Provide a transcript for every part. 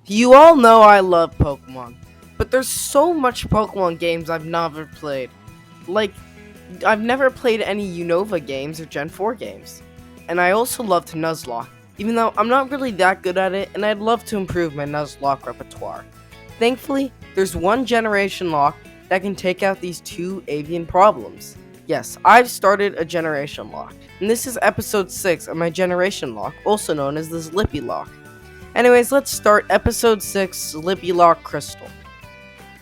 You all know I love Pokemon, but there's so much Pokemon games I've never played. Like, I've never played any Unova games or Gen 4 games. And I also love to Nuzlocke, even though I'm not really that good at it, and I'd love to improve my Nuzlocke repertoire. Thankfully, there's one generation lock that can take out these two avian problems. Yes, I've started a generation lock, and this is episode 6 of my generation lock, also known as the Zlippy lock. Anyways, let's start episode 6, Zlippy Lock Crystal.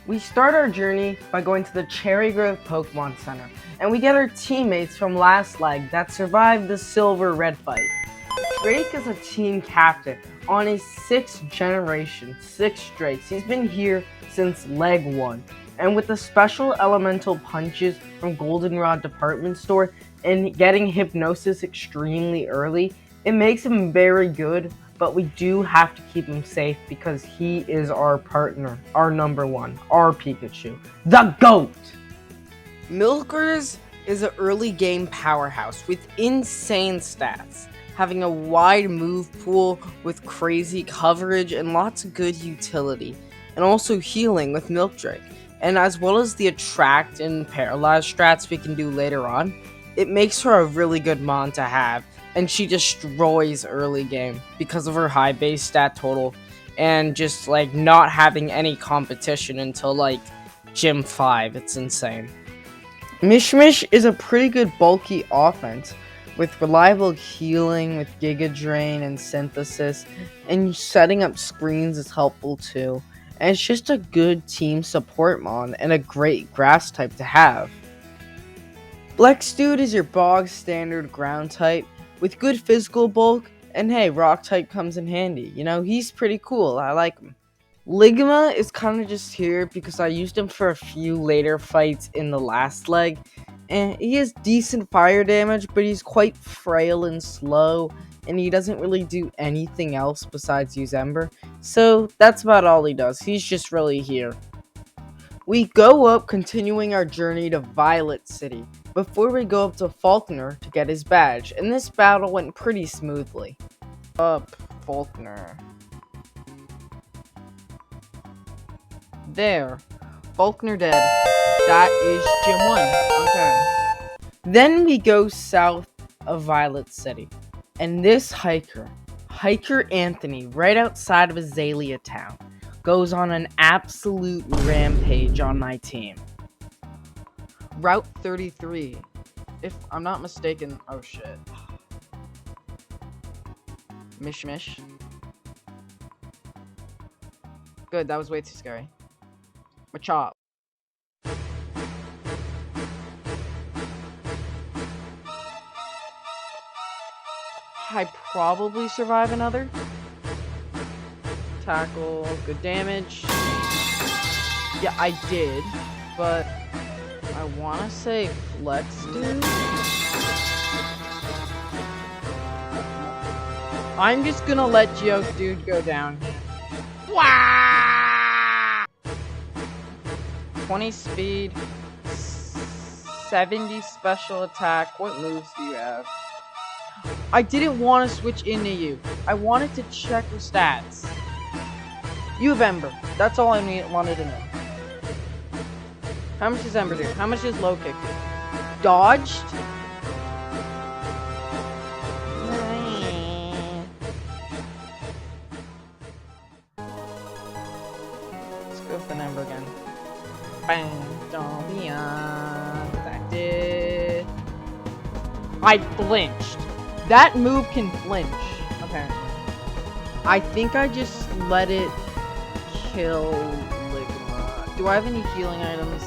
We start our journey by going to the Cherry Grove Pokemon Center, and we get our teammates from last leg that survived the Silver Red fight. Drake is a team captain on his 6th generation, 6 straights. He's been here since leg 1, and with the special elemental punches from Goldenrod Department Store and getting Hypnosis extremely early, it makes him very good. But we do have to keep him safe because he is our partner, our number one, our Pikachu, the GOAT! Milkers is an early game powerhouse with insane stats, having a wide move pool with crazy coverage and lots of good utility, and also healing with Milk Drake. And as well as the attract and paralyze strats we can do later on, it makes her a really good mon to have. And she destroys early game because of her high base stat total and just like not having any competition until like Gym 5. It's insane. Mishmish is a pretty good bulky offense with reliable healing with Giga Drain and Synthesis, and setting up screens is helpful too. And it's just a good team support mon and a great grass type to have. Blexdude is your bog standard ground type with good physical bulk, and hey, rock type comes in handy. You know, he's pretty cool. I like him. Ligma is kind of just here because I used him for a few later fights in the last leg, and he has decent fire damage, but he's quite frail and slow, and he doesn't really do anything else besides use Ember. So that's about all he does. He's just really here. We go up, continuing our journey to Violet City, before we go up to Faulkner to get his badge, and this battle went pretty smoothly. Up, Faulkner. There. Faulkner dead. That is Gym 1. Okay. Then we go south of Violet City, and this Hiker Anthony, right outside of Azalea Town, goes on an absolute rampage on my team. Route 33. If I'm not mistaken. Oh shit. Mish. Good, that was way too scary. Machop. I probably survive another. Tackle, good damage. Yeah, I did, but I want to say Flex, dude. I'm just gonna let Geodude dude go down. Wow! 20 speed, 70 special attack. What moves do you have? I didn't want to switch into you. I wanted to check your stats. You have Ember. That's all I wanted to know. How much does Ember do? How much does Low Kick do? Dodged? Let's go with an Ember again. Bang, don't be that did. I flinched. That move can flinch. Okay. I think I just let it kill Ligma. Do I have any healing items?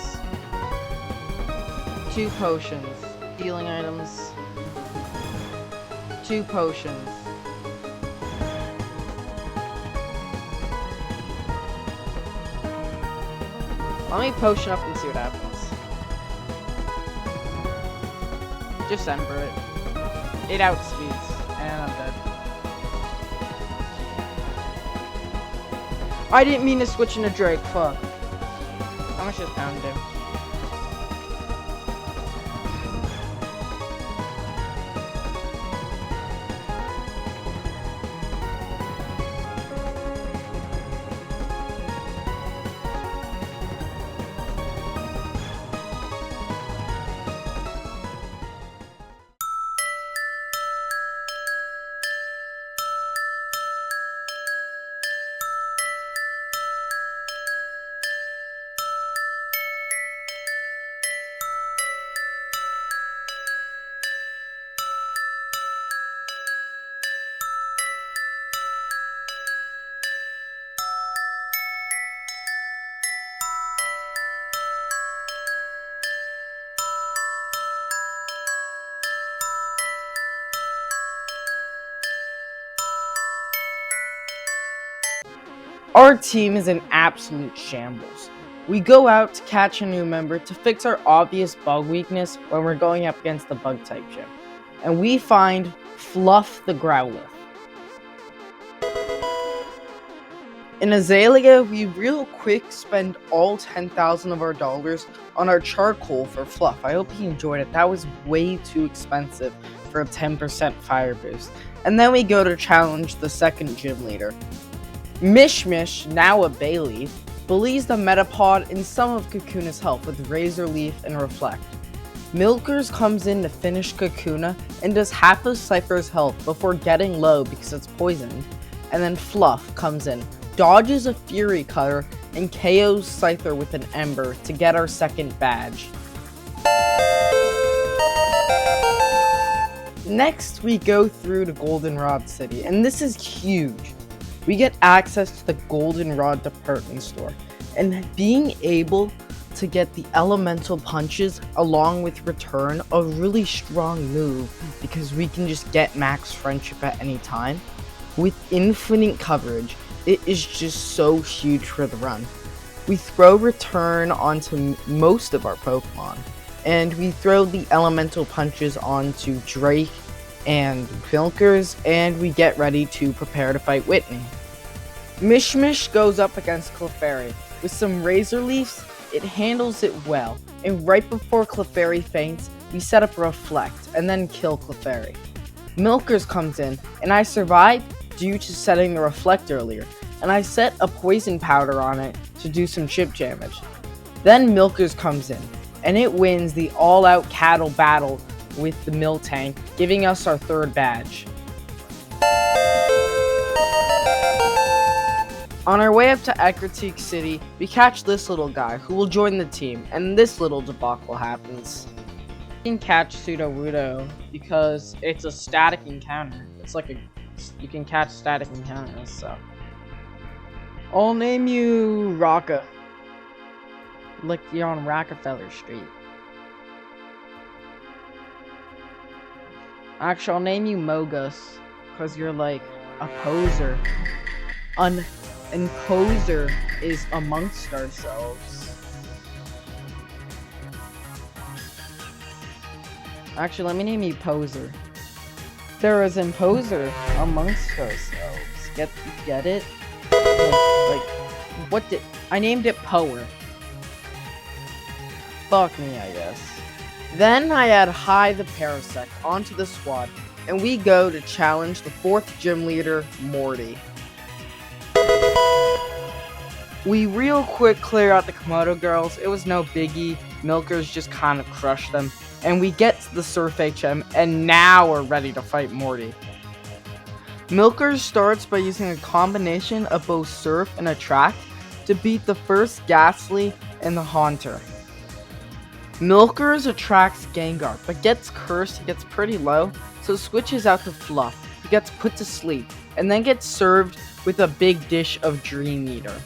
2 potions. Healing items. 2 potions. Let me potion up and see what happens. Just Ember it. It outspeeds, and I'm dead. I didn't mean to switch into Drake, fuck. How much does Pound do? Our team is in absolute shambles. We go out to catch a new member to fix our obvious bug weakness when we're going up against the bug type gym. And we find Fluff the Growlithe. In Azalea, we real quick spend all 10,000 of our dollars on our charcoal for Fluff. I hope he enjoyed it. That was way too expensive for a 10% fire boost. And then we go to challenge the second gym leader. Mishmish, now a Bayleaf, bullies the Metapod in some of Kakuna's health with Razor Leaf and Reflect. Milkers comes in to finish Kakuna and does half of Cypher's health before getting low because it's poisoned. And then Fluff comes in, dodges a Fury Cutter, and KOs Scyther with an Ember to get our second badge. Next, we go through to Goldenrod City, and this is huge. We get access to the Goldenrod department store, and being able to get the elemental punches along with return a really strong move because we can just get max friendship at any time. With infinite coverage, it is just so huge for the run. We throw return onto most of our Pokemon, and we throw the elemental punches onto Drake and Milkers, and we get ready to prepare to fight Whitney. Mishmish goes up against Clefairy. With some Razor Leafs, it handles it well, and right before Clefairy faints, we set up Reflect, and then kill Clefairy. Milkers comes in, and I survive due to setting the Reflect earlier, and I set a Poison Powder on it to do some chip damage. Then Milkers comes in, and it wins the all-out cattle battle with the Miltank, giving us our third badge. On our way up to Ecruteak City, we catch this little guy who will join the team, and this little debacle happens. You can catch Sudowoodo because it's a static encounter. You can catch static encounters, so. I'll name you Rocka. Like you're on Rockefeller Street. Actually, I'll name you Mogus, because you're like a poser. And poser is amongst ourselves. Actually, let me name you Poser. There is imposer amongst ourselves. Get it? I named it Power. Fuck me, I guess. Then I add High the Parasect onto the squad, and we go to challenge the 4th gym leader, Morty. We real quick clear out the Komodo girls. It was no biggie. Milkers just kind of crushed them. And we get to the Surf HM, and now we're ready to fight Morty. Milkers starts by using a combination of both Surf and Attract to beat the first Ghastly and the Haunter. Milkers attracts Gengar, but gets cursed. He gets pretty low, so switches out to Fluff. He gets put to sleep, and then gets served with a big dish of Dream Eater.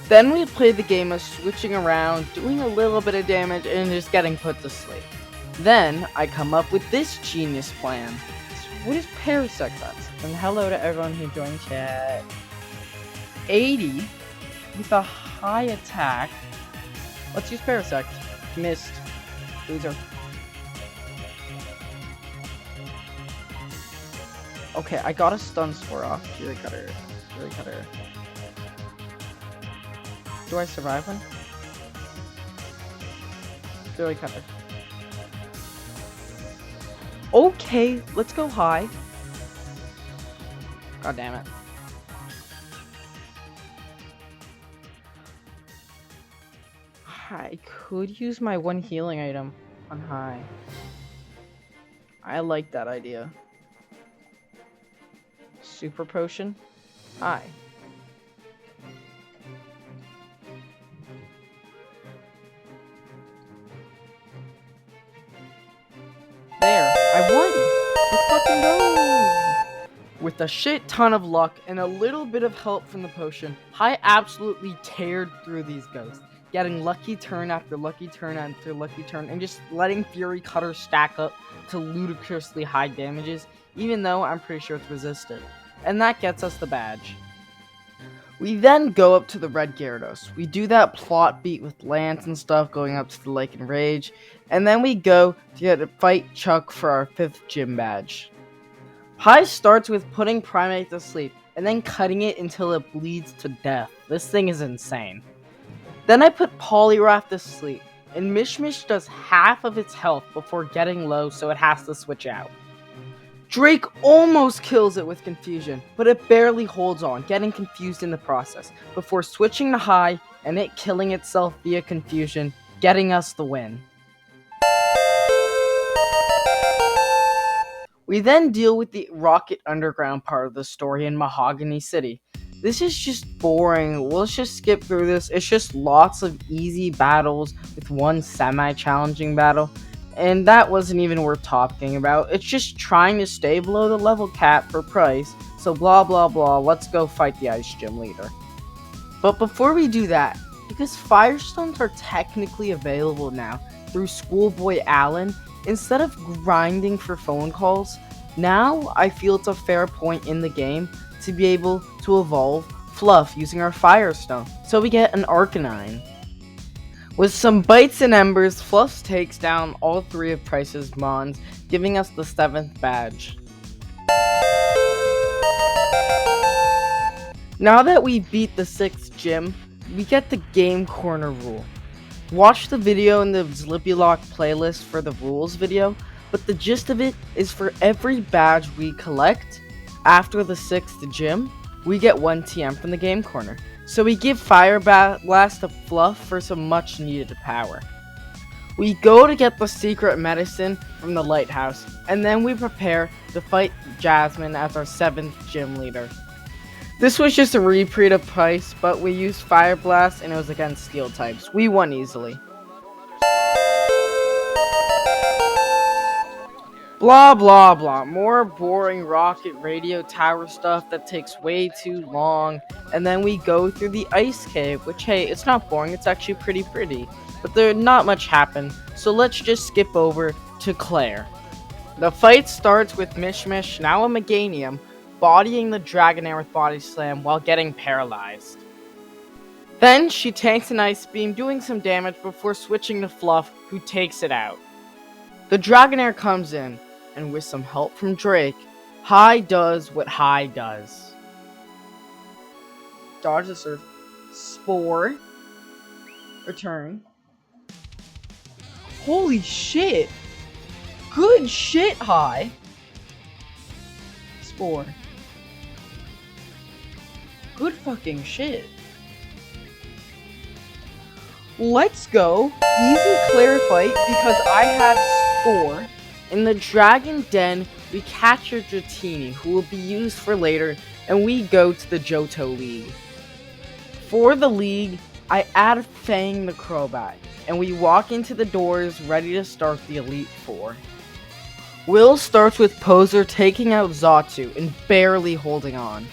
Then we play the game of switching around, doing a little bit of damage, and just getting put to sleep. Then I come up with this genius plan. What is Parasect at? And hello to everyone who joined chat. 80 with a high attack. Let's use Parasect. Missed. Loser. Okay, I got a stun spore off. Fury Cutter. Fury Cutter. Do I survive one? Fury Cutter. Okay, let's go high. God damn it. I could use my one healing item on high. I like that idea. Super potion. High. There, I won! Let's fucking go! With a shit ton of luck and a little bit of help from the potion, I absolutely teared through these ghosts, getting lucky turn after lucky turn after lucky turn, and just letting Fury Cutter stack up to ludicrously high damages, even though I'm pretty sure it's resisted. And that gets us the badge. We then go up to the Red Gyarados. We do that plot beat with Lance and stuff, going up to the Lake and Rage, and then we go to fight Chuck for our 5th gym badge. High starts with putting Primate to sleep, and then cutting it until it bleeds to death. This thing is insane. Then I put Poliwrath to sleep, and Mishmish does half of its health before getting low, so it has to switch out. Drake almost kills it with Confusion, but it barely holds on, getting confused in the process, before switching to High and it killing itself via Confusion, getting us the win. We then deal with the Rocket Underground part of the story in Mahogany City. This is just boring. Let's just skip through this. It's just lots of easy battles with one semi-challenging battle. And that wasn't even worth talking about. It's just trying to stay below the level cap for price. So blah blah blah, let's go fight the Ice Gym leader. But before we do that, because Firestones are technically available now through Schoolboy Allen, instead of grinding for phone calls, now I feel it's a fair point in the game to be able to evolve Fluff using our Firestone. So we get an Arcanine. With some bites and embers, Fluff takes down all 3 of Price's Mons, giving us the 7th badge. Now that we beat the 6th gym, we get the Game Corner rule. Watch the video in the Zlippy-Lock playlist for the rules video, but the gist of it is for every badge we collect after the 6th gym, we get 1 TM from the Game Corner. So we give Fire Blast to Fluff for some much needed power. We go to get the secret medicine from the lighthouse, and then we prepare to fight Jasmine as our 7th gym leader. This was just a repeat of Price, but we used Fire Blast and it was against Steel types. We won easily. Blah blah blah, more boring Rocket Radio Tower stuff that takes way too long, and then we go through the Ice Cave, which hey, it's not boring, it's actually pretty, but there not much happened, so let's just skip over to Claire. The fight starts with Mishmish, now a Meganium, bodying the Dragonair with Body Slam while getting paralyzed. Then she tanks an Ice Beam, doing some damage before switching to Fluff, who takes it out. The Dragonair comes in, and with some help from Drake, High does what High does. Dodge the Surf. Spore. Return. Holy shit! Good shit, High! Spore. Good fucking shit. Let's go. Easy Claire fight because I have Spore. In the Dragon Den, we capture Dratini, who will be used for later, and we go to the Johto League. For the league, I add Fang the Crobat, and we walk into the doors ready to start the Elite Four. Will starts with Poser taking out Xatu and barely holding on.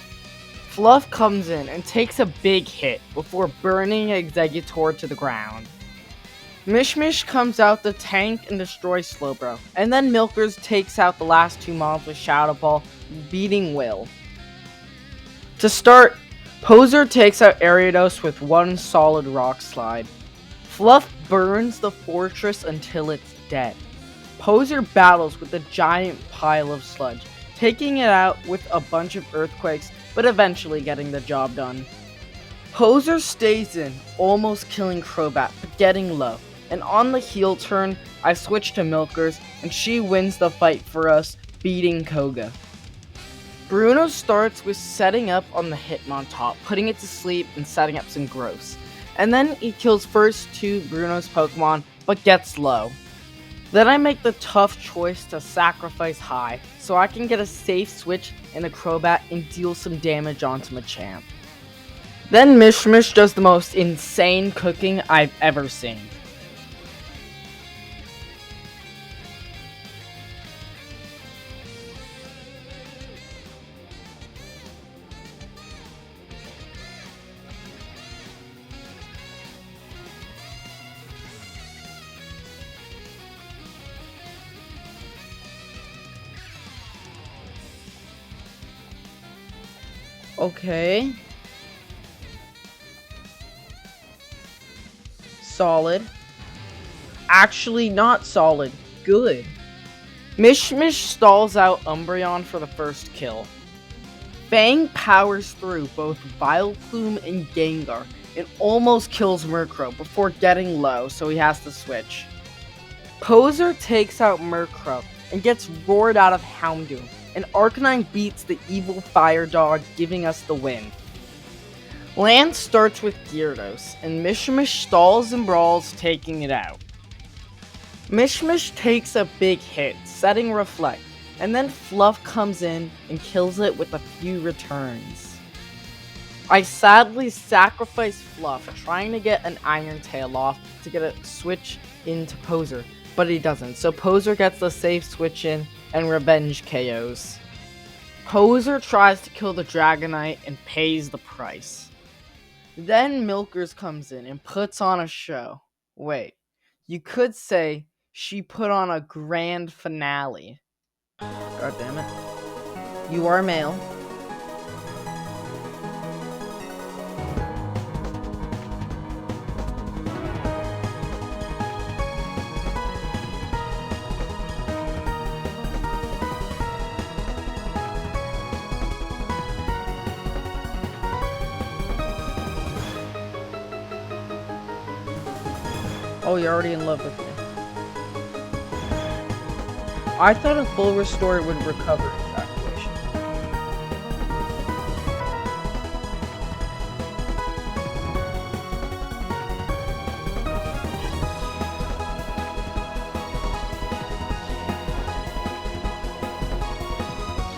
Fluff comes in and takes a big hit before burning Exeggutor to the ground. Mishmish comes out to tank and destroy Slowbro, and then Milkers takes out the last 2 mobs with Shadow Ball, beating Will. To start, Poser takes out Ariados with 1 solid Rock Slide. Fluff burns the fortress until it's dead. Poser battles with a giant pile of sludge, taking it out with a bunch of earthquakes, but eventually getting the job done. Poser stays in, almost killing Crobat, but getting low. And on the heel turn, I switch to Milkers, and she wins the fight for us, beating Koga. Bruno starts with setting up on the Hitmontop, putting it to sleep and setting up some Gross. And then he kills first 2 Bruno's Pokemon, but gets low. Then I make the tough choice to sacrifice High, so I can get a safe switch in a Crobat and deal some damage onto Machamp. Then Mishmish does the most insane cooking I've ever seen. Okay. Solid. Actually, not solid. Good. Mish stalls out Umbreon for the first kill. Fang powers through both Vileplume and Gengar and almost kills Murkrow before getting low, so he has to switch. Poser takes out Murkrow and gets roared out of Houndoom, and Arcanine beats the evil Fire Dog, giving us the win. Land starts with Gyarados, and Mishmish stalls and brawls, taking it out. Mishmish takes a big hit, setting Reflect, and then Fluff comes in and kills it with a few returns. I sadly sacrifice Fluff, trying to get an Iron Tail off to get a switch into Poser, but he doesn't, so Poser gets the safe switch in and revenge KOs. Poser tries to kill the Dragonite and pays the price. Then Milkers comes in and puts on a show. Wait, you could say she put on a grand finale. God damn it. You are male. Oh, you're already in love with me. I thought a full restore would recover infatuation.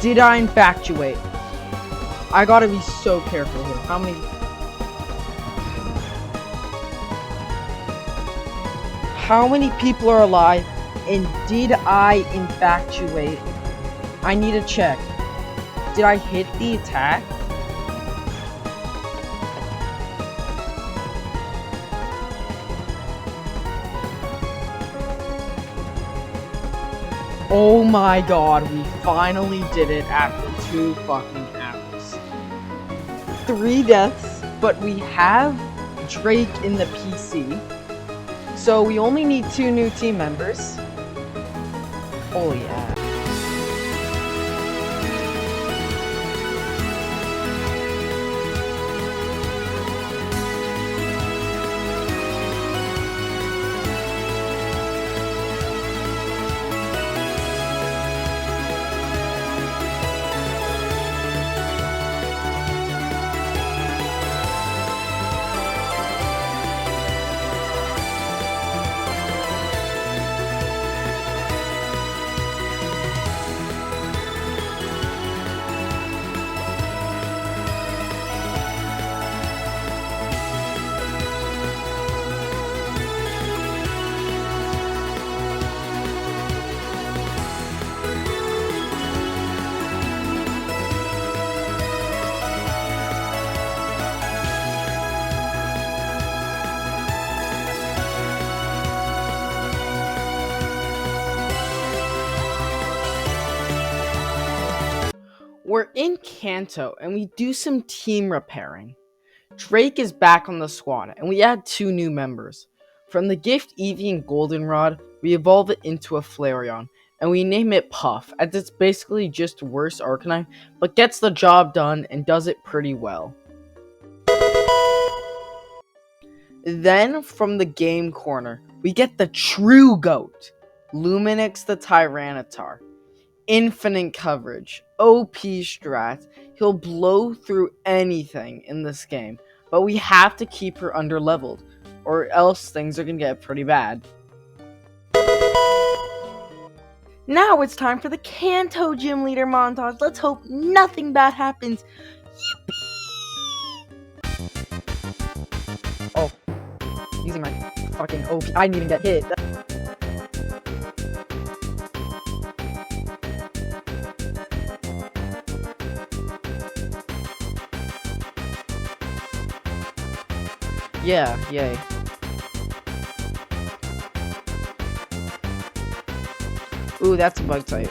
Did I infatuate? I gotta be so careful here. How many people are alive? And did I infatuate? I need to check. Did I hit the attack? Oh my god, we finally did it after 2 fucking hours. 3 deaths, but we have Drake in the PC. So we only need 2 new team members. Oh yeah. We're in Kanto, and we do some team repairing. Drake is back on the squad, and we add 2 new members. From the gift Eevee and Goldenrod, we evolve it into a Flareon, and we name it Puff, as it's basically just worse Arcanine, but gets the job done and does it pretty well. Then, from the game corner, we get the true GOAT, Luminix the Tyranitar. Infinite coverage, OP strat, he'll blow through anything in this game, but we have to keep her underleveled, or else things are gonna get pretty bad. Now it's time for the Kanto Gym Leader montage. Let's hope nothing bad happens. Yippee! Oh, using my fucking OP. I didn't even get hit. Yeah, yay. Ooh, that's a bug type.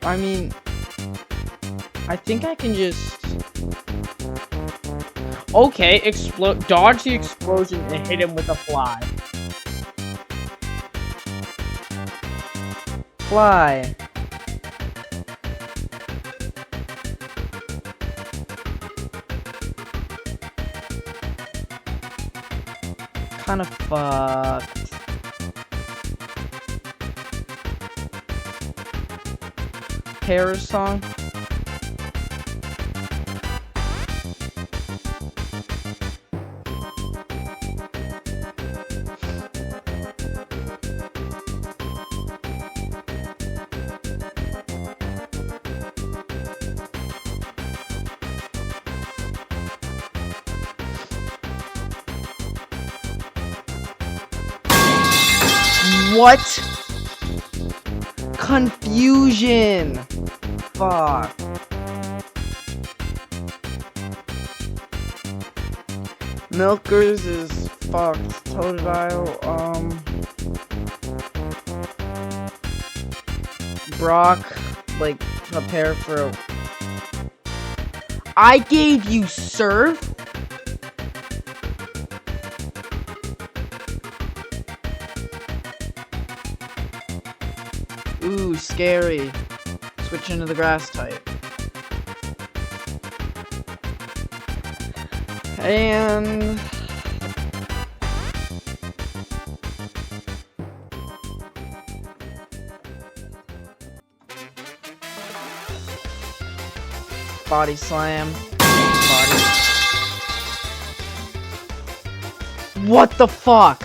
I mean, I think I can just Okay, dodge the explosion and hit him with a fly. Fly. Kinda fucked. Paris song. What? Confusion. Fuck. Milkers is fucked. Totodile, Brock, like, prepare for. I gave you surf? Ooh, scary. Switch into the grass type. And body slam. Body. What the fuck?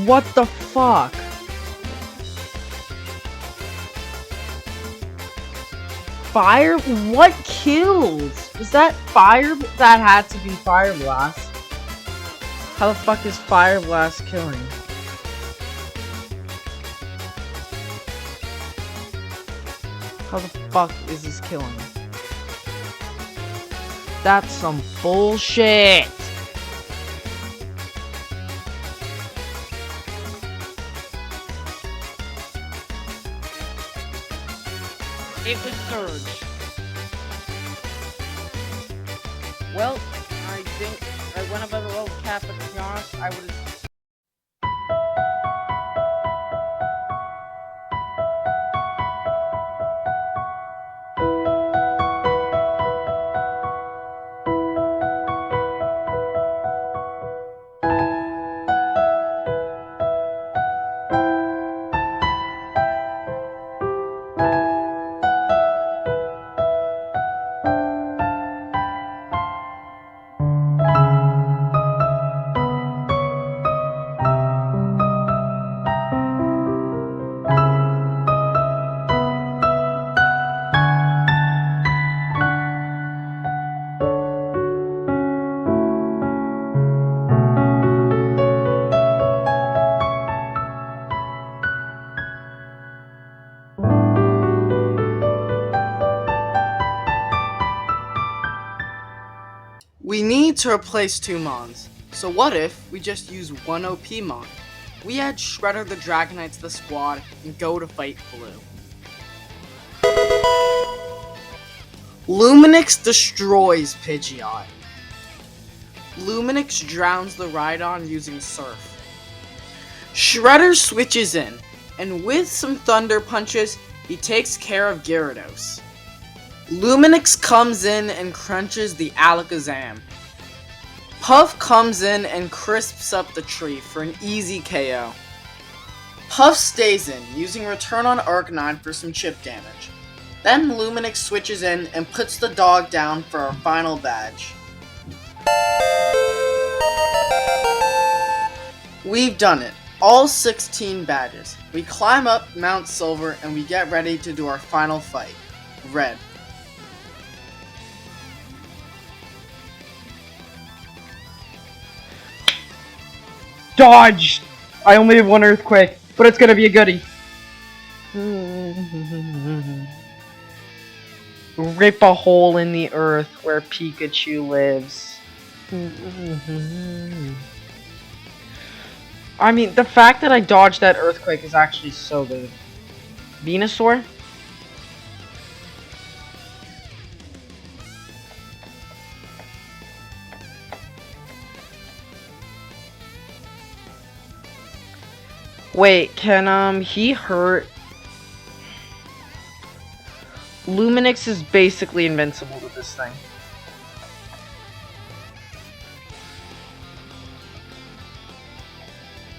What the fuck? Fire? What kills? Was that fire? That had to be Fire Blast. How the fuck is Fire Blast killing? How the fuck is this killing? That's some bullshit. It was Surge. Well, I think I went above the level cap, but to be honest, I would have. We need to replace 2 Mons, so what if we just use 1 OP Mon? We add Shredder the Dragonite to the squad and go to fight Blue. Luminix destroys Pidgeot. Luminix drowns the Rhydon using Surf. Shredder switches in, and with some Thunder Punches, he takes care of Gyarados. Luminix comes in and crunches the Alakazam. Puff comes in and crisps up the tree for an easy KO. Puff stays in, using Return on Arcanine for some chip damage. Then Luminix switches in and puts the dog down for our final badge. We've done it. All 16 badges. We climb up Mount Silver and we get ready to do our final fight. Red. Dodge! I only have 1 Earthquake, but it's gonna be a goodie. Rip a hole in the earth where Pikachu lives. I mean, the fact that I dodged that Earthquake is actually so good. Venusaur? Wait, can he hurt? Luminix is basically invincible to this thing.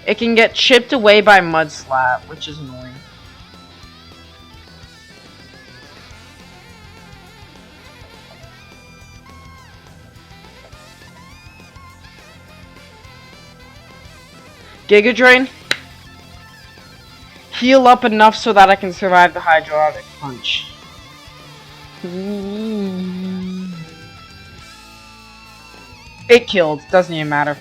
It can get chipped away by Mudslap, which is annoying. Giga Drain. Heal up enough so that I can survive the hydraulic punch. It killed. Doesn't even matter.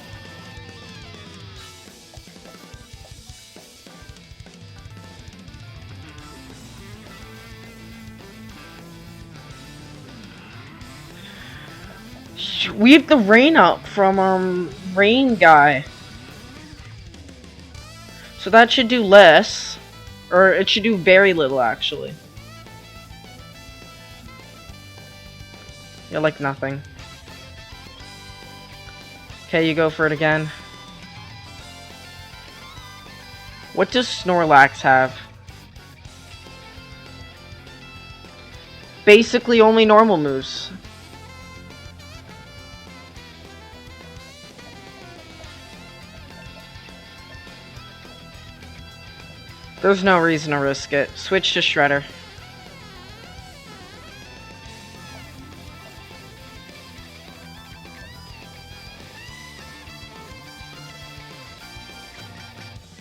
We have the rain up from rain guy. So that should do less. Or it should do very little, actually. Yeah, like nothing. Okay, you go for it again. What does Snorlax have? Basically only normal moves. There's no reason to risk it. Switch to Shredder.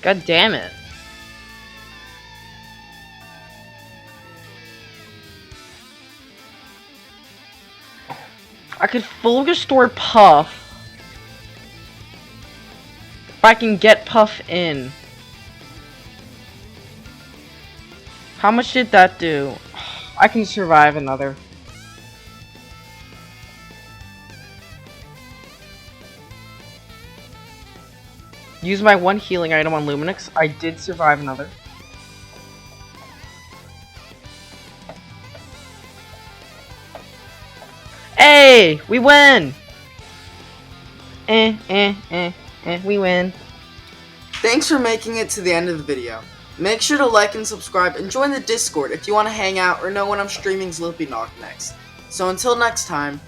God damn it. I could full restore Puff. If I can get Puff in. How much did that do? I can survive another. Use my one healing item on Luminix. I did survive another. Hey! We win! We win. Thanks for making it to the end of the video. Make sure to like and subscribe and join the Discord if you want to hang out or know when I'm streaming Zlippy-D next. So until next time.